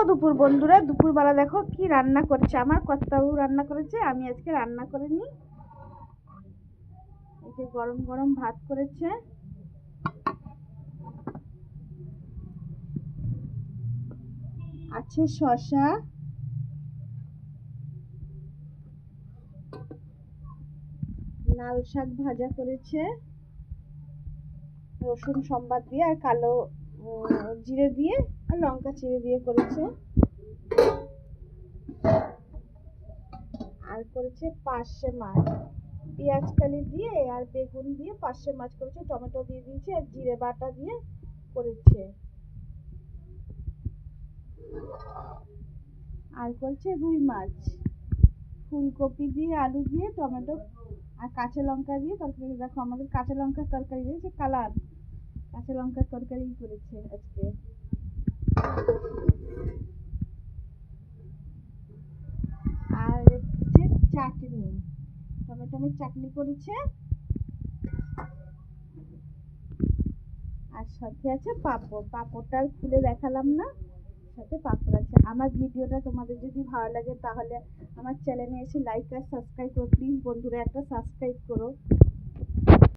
দুপুর বন্ধুরা, দুপুরবেলা দেখো কি রান্না করছে আমার কর্তাবু। রান্না করেছে, আমি আজকে রান্না করিনি। এই যে গরম গরম ভাত করেছে, আছে শসা, লাল শাক ভাজা করেছে রসুন সম্বাদ দিয়ে আর কালো জিরে দিয়ে আর লঙ্কা চিড়ে দিয়ে করেছে। আর করেছে পার্শে মাছ, পেঁয়াজ কালি দিয়ে আর বেগুন দিয়ে পার্শে মাছ করেছে, টমেটো দিয়ে দিয়েছে আর জিরে বাটা দিয়ে করেছে। আর করেছে রুই মাছ, ফুলকপি দিয়ে আলু দিয়ে টমেটো আর কাঁচা লঙ্কা দিয়ে তরকারি। দেখো আমাদের কাঁচা লঙ্কার তরকারি দিয়েছে, কালার কাঁচা লঙ্কার তরকারি করেছে আজকে। আর হচ্ছে চাটনি, টমেটোমের চাটনি করেছে। আর সাথে আছে পাঁপড়, পাঁপড়টা আর খুলে দেখালাম না, সাথে পাঁপড় আছে। আমার ভিডিওটা তোমাদের যদি ভালো লাগে তাহলে আমার চ্যানেলে এসে লাইক আর সাবস্ক্রাইব করো প্লিজ বন্ধুরা, একটা সাবস্ক্রাইব করো।